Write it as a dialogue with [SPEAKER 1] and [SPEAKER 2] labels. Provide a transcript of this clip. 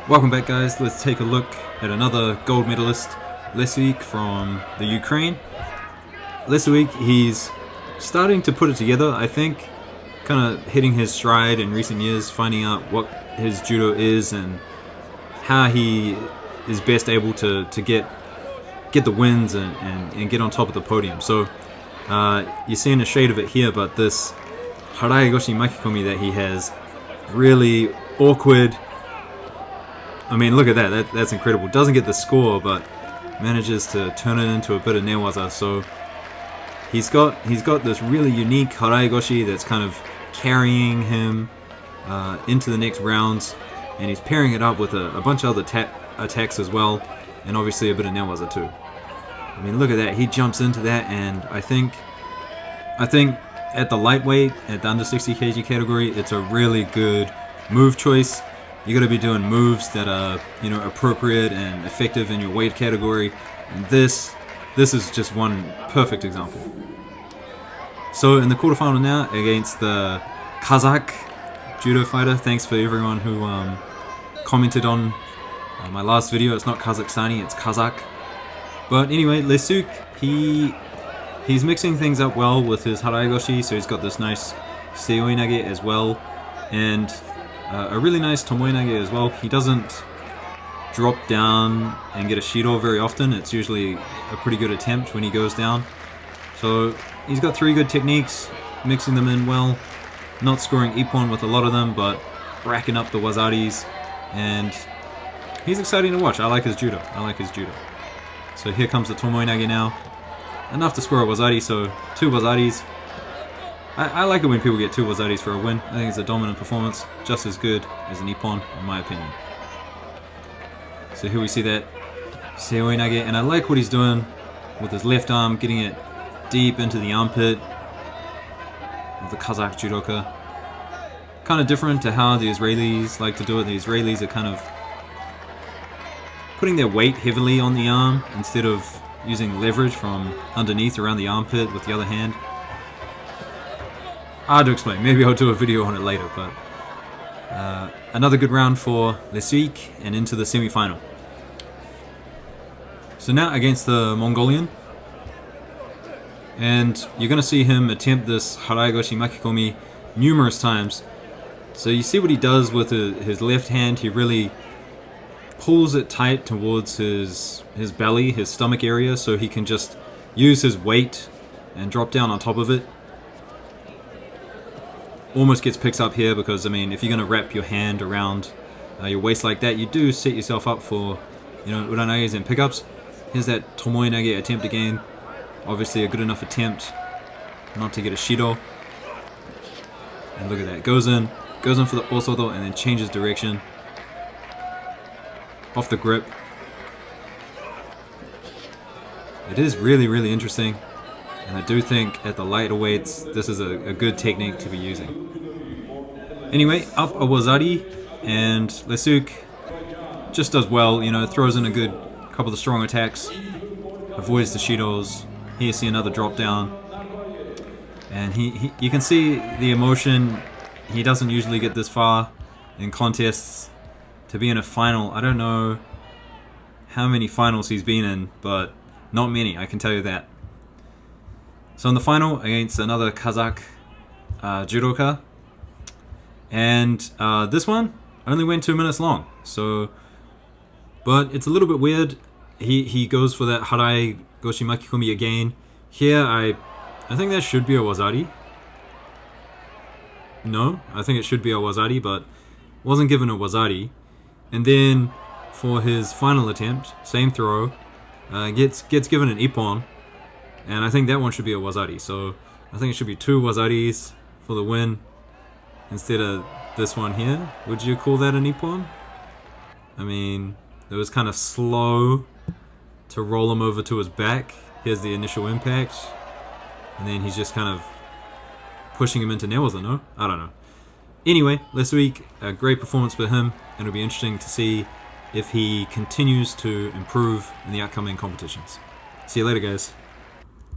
[SPEAKER 1] Welcome back, guys. Let's take a look at another gold medalist, Lesiuk from the Ukraine. Lesiuk, he's starting to put it together, I think, kind of hitting his stride in recent years, finding out what his judo is and how he is best able to get the wins and get on top of the podium. So you're seeing a shade of it here, but this harai, goshi, makikomi that he has, really awkward. I mean, look at that. That's incredible. Doesn't get the score, but manages to turn it into a bit of newaza. So he's got this really unique harai goshi that's kind of carrying him into the next rounds, and he's pairing it up with a bunch of other attacks as well, and obviously a bit of newaza too. I mean, look at that. He jumps into that, and I think at the lightweight, at the under 60 kg category, it's a really good move choice. You got to be doing moves that are, appropriate and effective in your weight category, and this is just one perfect example. So in the quarterfinal now against the Kazakh judo fighter. Thanks for everyone who commented on my last video. It's not Kazakhstani, it's Kazakh. But anyway, Lesiuk, he's mixing things up well with his harai goshi, so he's got this nice seoi nage as well, and a really nice tomoe nage as well. He doesn't drop down and get a shido very often. It's usually a pretty good attempt when he goes down. So he's got three good techniques, mixing them in well, not scoring ippon with a lot of them, but racking up the wazaris, and he's exciting to watch. I like his judo. So here comes the tomoe nage now. Enough to score a wazari, so 2 wazaris. I like it when people get 2 wazaris for a win. I think it's a dominant performance, just as good as an ippon, in my opinion. So here we see that seoi nage, and I like what he's doing with his left arm, getting it deep into the armpit of the Kazakh judoka. Kind of different to how the Israelis like to do it. The Israelis are kind of putting their weight heavily on the arm instead of using leverage from underneath around the armpit with the other hand. Hard to explain. Maybe I'll do a video on it later, but another good round for Lesiuk and into the semi-final. So now against the Mongolian, and you're going to see him attempt this harai goshi makikomi numerous times. So you see what he does with his left hand. He really pulls it tight towards his belly, his stomach area, so he can just use his weight and drop down on top of it. Almost gets picked up here because, I mean, if you're going to wrap your hand around your waist like that, you do set yourself up for, uranages and pickups. Here's that tomoe nage attempt again. Obviously a good enough attempt not to get a shido. And look at that. Goes in for the osodo and then changes direction. Off the grip. It is really, really interesting. And I do think at the lighter weights, this is a good technique to be using. Anyway, up a wazari, and Lesiuk just does well, throws in a good couple of strong attacks, avoids the shidos. Here you see another drop down. And you can see the emotion. He doesn't usually get this far in contests. To be in a final, I don't know how many finals he's been in, but not many, I can tell you that. So in the final against another Kazakh judoka, and this one only went 2 minutes long. So, but it's a little bit weird. He goes for that harai goshi makikomi again. Here I think that should be a wazari. No, I think it should be a wazari, but wasn't given a wazari. And then for his final attempt, same throw, gets given an ippon. And I think that one should be a wazari. So I think it should be 2 wazaris for the win instead of this one here. Would you call that an ippon? I mean, it was kind of slow to roll him over to his back. Here's the initial impact. And then he's just kind of pushing him into newaza, no? I don't know. Anyway, Lesiuk, a great performance for him. And it'll be interesting to see if he continues to improve in the upcoming competitions. See you later, guys.